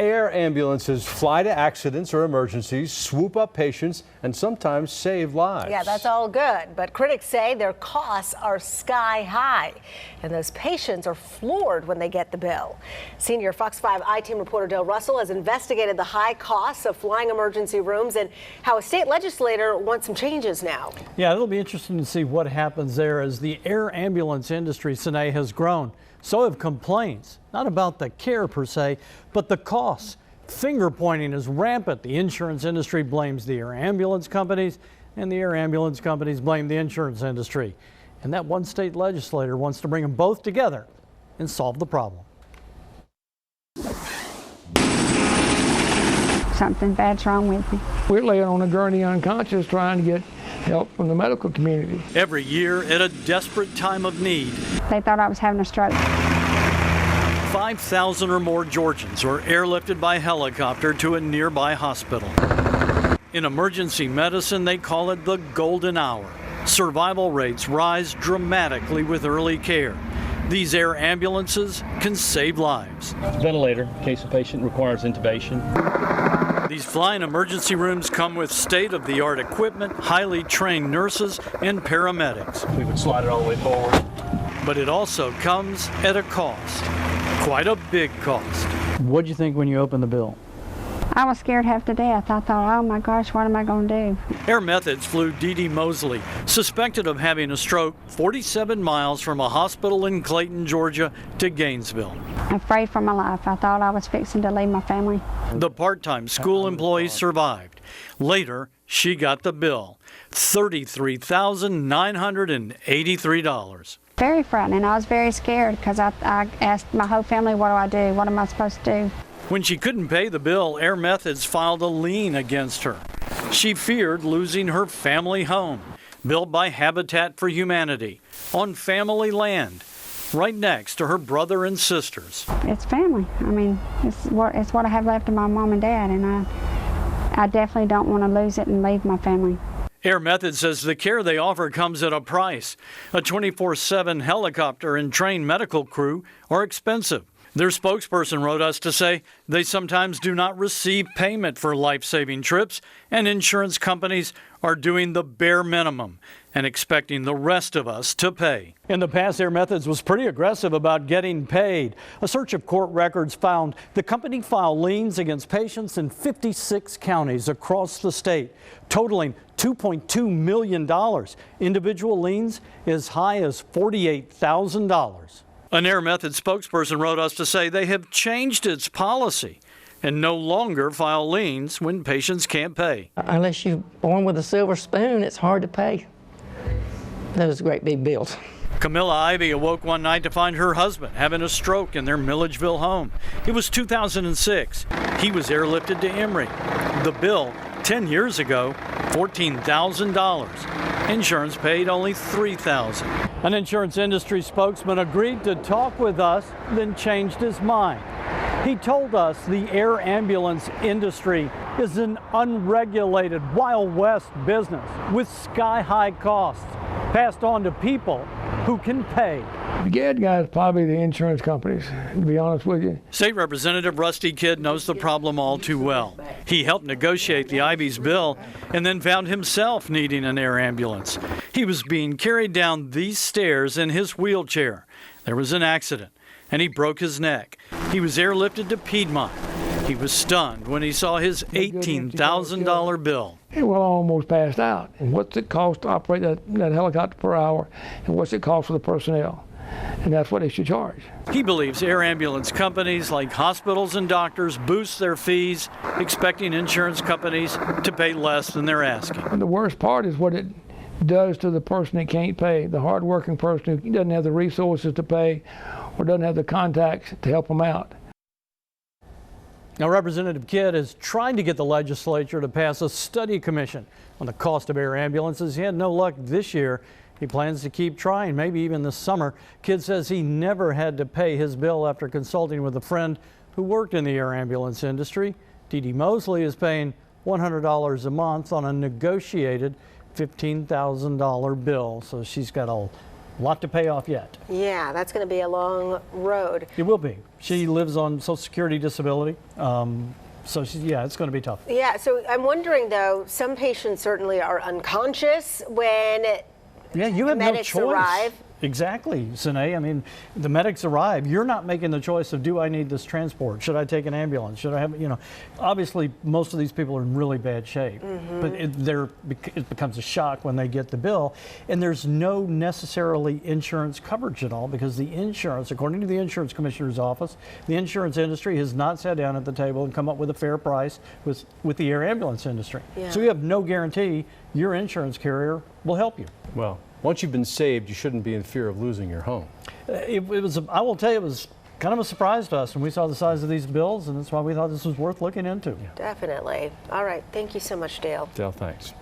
Air ambulances fly to accidents or emergencies, swoop up patients, and sometimes save lives. Yeah, that's all good, but critics say their costs are sky high, and those patients are floored when they get the bill. Senior Fox 5 I-Team reporter Dale Russell has investigated the high costs of flying emergency rooms and how a state legislator wants some changes now. Yeah, it'll be interesting to see what happens there as the air ambulance industry, Sine, has grown. So have complaints, not about the care per se, but the costs. Finger pointing is rampant. The insurance industry blames the air ambulance companies, and the air ambulance companies blame the insurance industry. And that one state legislator wants to bring them both together and solve the problem. Something bad's wrong with me. We're laying on a gurney unconscious trying to get help from the medical community. Every year at a desperate time of need, They thought I was having a stroke. 5,000 or more Georgians are airlifted by helicopter to a nearby hospital. In emergency medicine, they call it the golden hour. Survival rates rise dramatically with early care. These air ambulances can save lives. Ventilator in case a patient requires intubation. These flying emergency rooms come with state-of-the-art equipment, highly trained nurses, and paramedics. We would slide it all the way forward. But it also comes at a cost, quite a big cost. What'd you think when you opened the bill? I was scared half to death. I thought, oh my gosh, what am I going to do? Air Methods flew DeeDee Moseley, suspected of having a stroke 47 miles from a hospital in Clayton, Georgia, to Gainesville. Afraid for my life. I thought I was fixing to leave my family. The part-time school employee survived. Later, she got the bill, $33,983. Very frightening. I was very scared because I asked my whole family, what do I do? What am I supposed to do? When she couldn't pay the bill, Air Methods filed a lien against her. She feared losing her family home, built by Habitat for Humanity, on family land, right next to her brother and sisters. It's family. I mean, it's what I have left of my mom and dad, and I definitely don't want to lose it and leave my family. Air Methods says the care they offer comes at a price. A 24/7 helicopter and trained medical crew are expensive. Their spokesperson wrote us to say they sometimes do not receive payment for life-saving trips, and insurance companies are doing the bare minimum and expecting the rest of us to pay. In the past, Air Methods was pretty aggressive about getting paid. A search of court records found the company filed liens against patients in 56 counties across the state, totaling $2.2 million. Individual liens as high as $48,000. An Air Methods spokesperson wrote us to say they have changed its policy and no longer file liens when patients can't pay. Unless you're born with a silver spoon, it's hard to pay those great big bills. Camilla Ivy awoke one night to find her husband having a stroke in their Milledgeville home. It was 2006. He was airlifted to Emory. The bill, 10 years ago, $14,000. Insurance paid only $3,000. An insurance industry spokesman agreed to talk with us, then changed his mind. He told us the air ambulance industry is an unregulated Wild West business with sky-high costs passed on to people who can pay. The bad guys probably the insurance companies, to be honest with you. State Representative Rusty Kidd knows the problem all too well. He helped negotiate the Ivy's bill and then found himself needing an air ambulance. He was being carried down these stairs in his wheelchair. There was an accident, and he broke his neck. He was airlifted to Piedmont. He was stunned when he saw his $18,000 bill. He well almost passed out. And what's it cost to operate that helicopter per hour, and what's it cost for the personnel? And that's what they should charge. He believes air ambulance companies like hospitals and doctors boost their fees, expecting insurance companies to pay less than they're asking. And the worst part is what it does to the person that can't pay, the hardworking person who doesn't have the resources to pay or doesn't have the contacts to help them out. Now, Representative Kidd is trying to get the legislature to pass a study commission on the cost of air ambulances. He had no luck this year. He plans to keep trying, maybe even this summer. Kidd says he never had to pay his bill after consulting with a friend who worked in the air ambulance industry. DeeDee Moseley is paying $100 a month on a negotiated $15,000 bill. So she's got a A lot to pay off yet. Yeah, that's going to be a long road. It will be. She lives on Social Security disability. So yeah, it's going to be tough. Yeah, so I'm wondering though, some patients certainly are unconscious when You have medics no choice. arrive. Exactly, Sine. I mean, the medics arrive. You're not making the choice of, do I need this transport? Should I take an ambulance? Should I have, obviously most of these people are in really bad shape, but it becomes a shock when they get the bill. And there's no necessarily insurance coverage at all, because the insurance, according to the insurance commissioner's office, the insurance industry has not sat down at the table and come up with a fair price with the air ambulance industry. Yeah. So you have no guarantee your insurance carrier will help you. Well, once you've been saved, you shouldn't be in fear of losing your home. I will tell you, it was kind of a surprise to us when we saw the size of these bills, and that's why we thought this was worth looking into. Definitely. All right. Thank you so much, Dale. Dale, thanks.